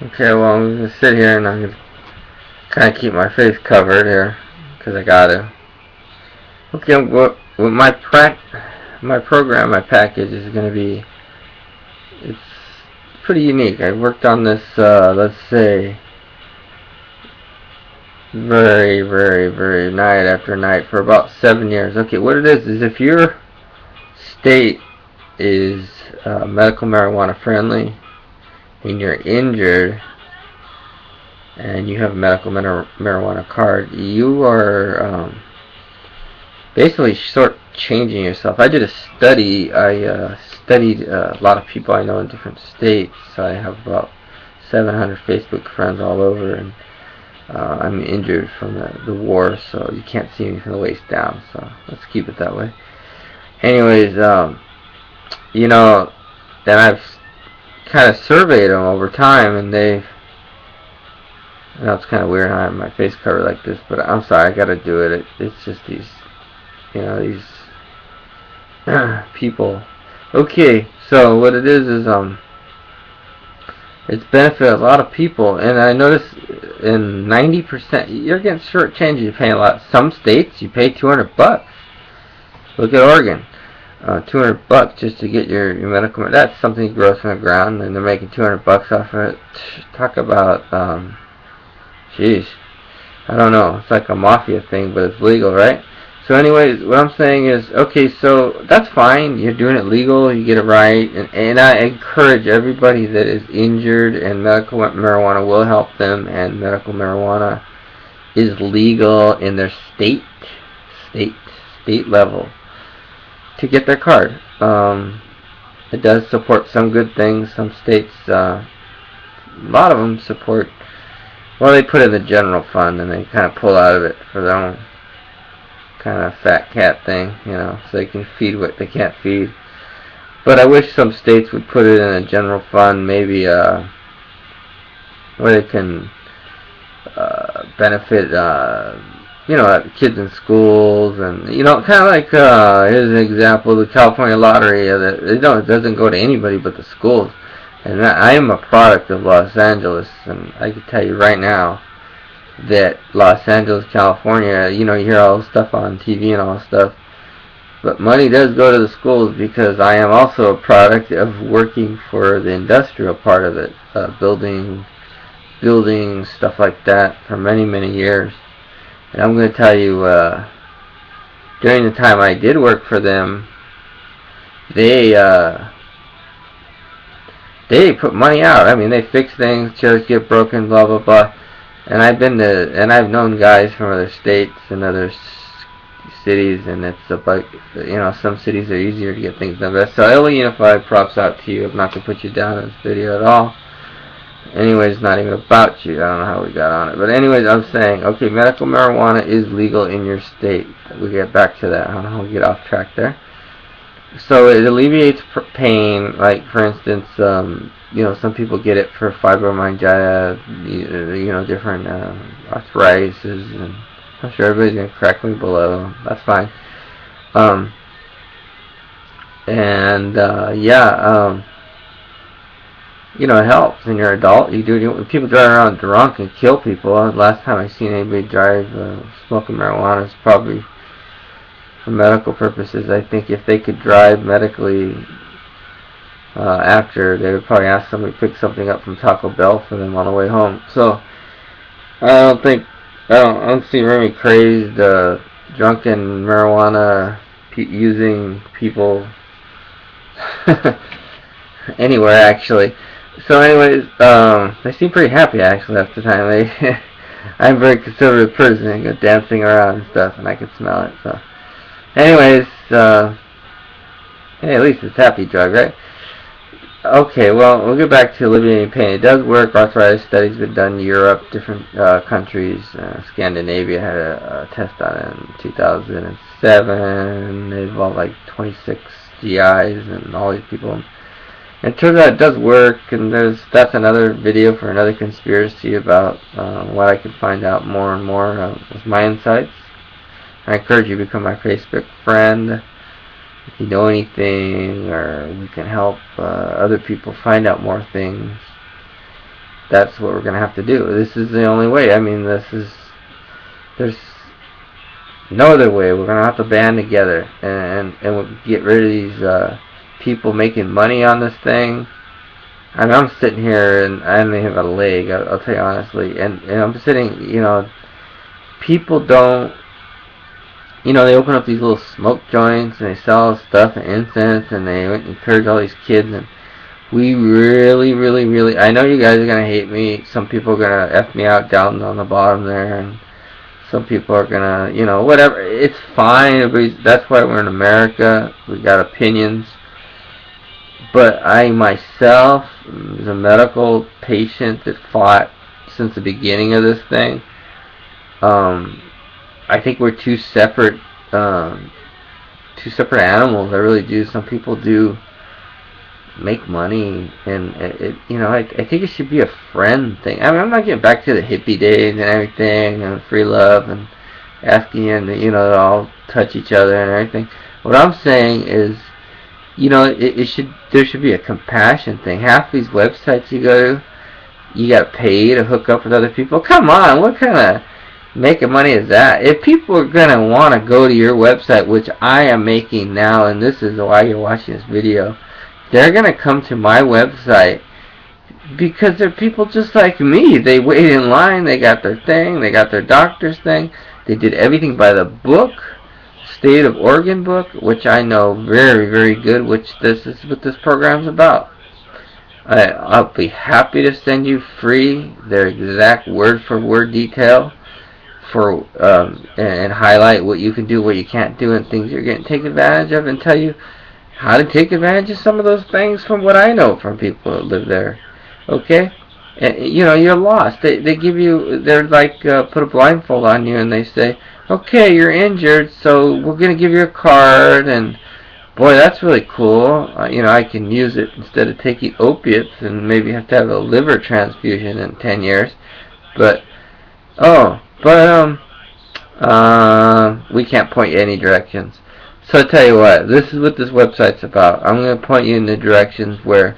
Okay, well, I'm going to sit here and I'm going to kind of keep my face covered here because I got to. Okay, what my program, my package is going to be, it's pretty unique. I worked on this, let's say, very night after night for about 7 years. Okay, what it is if your state is medical marijuana friendly and you're injured and you have a medical marijuana card, you are basically short changing yourself. I did a study. I studied a lot of people I know in different states. I have about 700 Facebook friends all over, and I'm injured from the war, so you can't see me from the waist down, so let's keep it that way. Anyways, you know, then I've kind of surveyed them over time, and they've, I know it's kind of weird how I have my face covered like this, but I'm sorry, I gotta do it. It's just these, you know, these people. Okay, so what it is it's benefited a lot of people, and I noticed in 90%, you're getting short change. You're paying a lot. Some states, you pay $200. Look at Oregon, $200 just to get your medical. That's something grows from the ground, and they're making $200 off of it. Talk about, jeez, I don't know. It's like a mafia thing, but it's legal, right? So anyways, what I'm saying is, okay, so that's fine. You're doing it legal. You get it right. And I encourage everybody that is injured, and medical marijuana will help them, and medical marijuana is legal in their state level to get their card. It does support some good things. Some states, a lot of them support, well, they put it in the general fund, and they kind of pull out of it for their own kind of fat cat thing, you know, so they can feed what they can't feed. But I wish some states would put it in a general fund, maybe where they can benefit, you know, kids in schools, and you know, kind of like here's an example: the California lottery. It doesn't go to anybody but the schools. And I am a product of Los Angeles, and I can tell you right now that Los Angeles, California, you know, you hear all this stuff on TV and all this stuff, but money does go to the schools, because I am also a product of working for the industrial part of it, building stuff like that for many years. And I'm going to tell you, during the time I did work for them, they put money out. I mean, they fix things, chairs get broken, blah blah blah. And I've known guys from other states and other cities, and it's about, you know, some cities are easier to get things done. But so LA Unified, props out to you. I'm not gonna put you down in this video at all. Anyways, it's not even about you. I don't know how we got on it, but anyways, I'm saying, okay, medical marijuana is legal in your state. We get back to that. I don't know how we get off track there. So it alleviates pain. Like, for instance, you know, some people get it for fibromyalgia, you know, different arthritis, and I'm sure everybody's gonna correct me below. That's fine. Yeah, you know, it helps. When you're an adult, you do it. When people drive around drunk and kill people, last time I seen anybody drive smoking marijuana is probably for medical purposes. I think if they could drive medically after, they would probably ask somebody to pick something up from Taco Bell for them on the way home. So I don't see very crazed drunken marijuana using people anywhere, actually. So anyways, they seem pretty happy actually half the time. I'm a very conservative person, and go dancing around and stuff, and I can smell it. So anyways, hey, at least it's happy drug, right? Okay, well, we'll get back to alleviating pain. It does work. Arthritis studies been done in Europe, different countries. Scandinavia had a test on it in 2007. It involved like 26 GIs and all these people. And it turns out it does work, and that's another video for another conspiracy about what I can find out more and more with my insights. I encourage you to become my Facebook friend. If you know anything, or we can help other people find out more things, that's what we're gonna have to do. This is the only way. I mean, there's no other way. We're gonna have to band together and we'll get rid of these people making money on this thing. I mean, I'm sitting here and I don't even have a leg. I'll tell you honestly, and I'm sitting. People don't. They open up these little smoke joints and they sell stuff and incense and they encourage all these kids, and we really, really, really, I know you guys are going to hate me. Some people are going to F me out down on the bottom there, and some people are going to, whatever. It's fine. That's why we're in America. We got opinions. But I myself, as a medical patient that fought since the beginning of this thing, I think we're two separate animals. I really do. Some people do make money, and I think it should be a friend thing. I mean, I'm not getting back to the hippie days and everything, and free love, and asking you to all touch each other and everything. What I'm saying is, there should be a compassion thing. Half these websites you go to, you got to pay to hook up with other people. Come on, what kind of making money is that? If people are going to want to go to your website, which I am making now, and this is why you're watching this video, they're going to come to my website because they're people just like me. They wait in line, they got their thing, they got their doctor's thing, they did everything by the book, State of Oregon book, which I know very, very good, which this is what this program's about. I'll be happy to send you free their exact word-for-word detail for and highlight what you can do, what you can't do, and things you're getting taken advantage of, and tell you how to take advantage of some of those things from what I know from people that live there. Okay? And, you're lost. They give you, they're like, put a blindfold on you and they say, okay, you're injured, so we're going to give you a card, and boy, that's really cool. I can use it instead of taking opiates and maybe have to have a liver transfusion in 10 years. But we can't point you any directions. So I tell you what, this is what this website's about. I'm going to point you in the directions where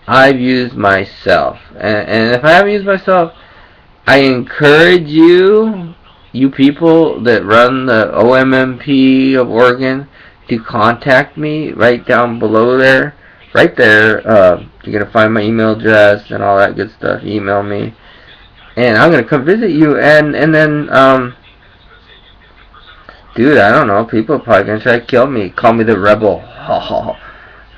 I've used myself. And if I haven't used myself, I encourage you people that run the OMMP of Oregon, to contact me right down below there. Right there, you're going to find my email address and all that good stuff. Email me. And I'm going to come visit you, and then, dude, I don't know, people are probably going to try to kill me, call me the rebel.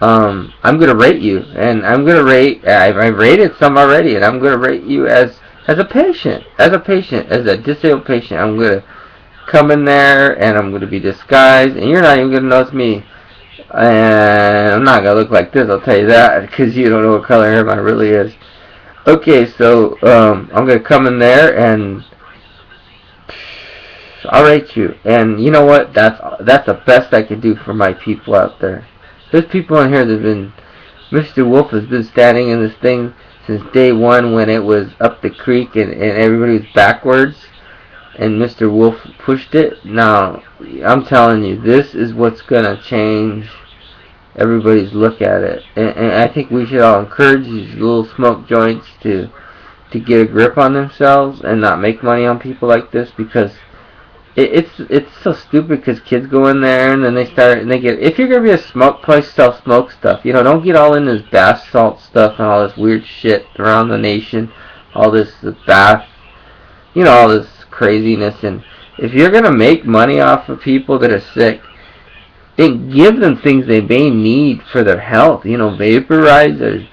I'm going to rate you, and I'm going to rate, I've rated some already, and I'm going to rate you as a patient, as a disabled patient. I'm going to come in there, and I'm going to be disguised, and you're not even going to notice me. And I'm not going to look like this, I'll tell you that, because you don't know what color hair mine really is. Okay, so I'm going to come in there, and I'll rate you. And you know what? That's the best I can do for my people out there. There's people in here that have been, Mr. Wolf has been standing in this thing since day one when it was up the creek and everybody was backwards, and Mr. Wolf pushed it. Now, I'm telling you, this is what's going to change everybody's look at it. And I think we should all encourage these little smoke joints to get a grip on themselves and not make money on people like this, because it's so stupid, because kids go in there and then they get, if you're going to be a smoke place, sell smoke stuff, don't get all in this bath salt stuff and all this weird shit around the nation, all this bath, all this craziness. And if you're going to make money off of people that are sick, then give them things they may need for their health, vaporizers,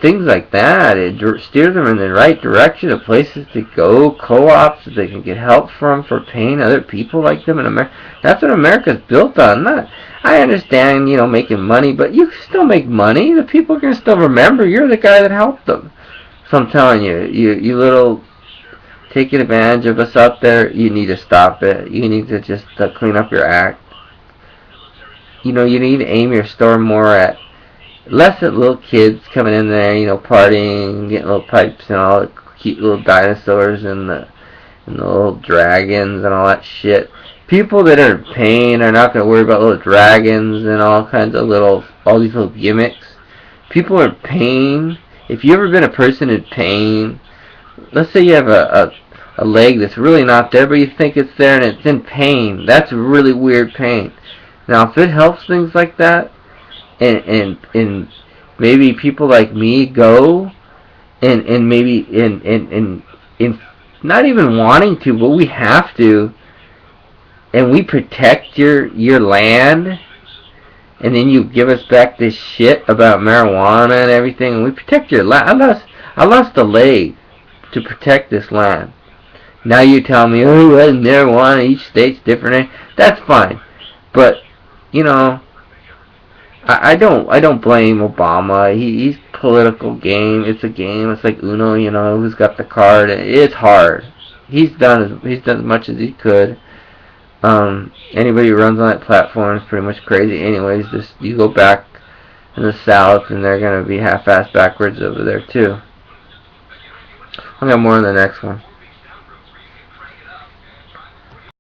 things like that. It steer them in the right direction of places to go, co-ops that they can get help from for paying other people like them in America. That's what America's built on. I understand, making money, but you can still make money. The people are going to still remember you're the guy that helped them. So I'm telling you, you little taking advantage of us out there, you need to stop it. You need to just clean up your act. You need to aim your store more at less at little kids coming in there, partying, getting little pipes and all the cute little dinosaurs and the little dragons and all that shit. People that are in pain are not going to worry about little dragons and all kinds of all these little gimmicks. People are in pain. if you ever been a person in pain, let's say you have a leg that's really not there, but you think it's there and it's in pain. That's really weird pain. Now, if it helps things like that, and maybe people like me go, and maybe in not even wanting to, but we have to, and we protect your land, and then you give us back this shit about marijuana and everything, and we protect your land. I lost a leg to protect this land. Now you tell me, oh, well, marijuana, each state's different. That's fine, but you know, I don't blame Obama. He's political game. It's a game. It's like Uno. You know, who's got the card? It's hard. He's done as much as he could. Anybody who runs on that platform is pretty much crazy. Anyways, just you go back in the South, and they're gonna be half-assed backwards over there too. I'll get more in the next one.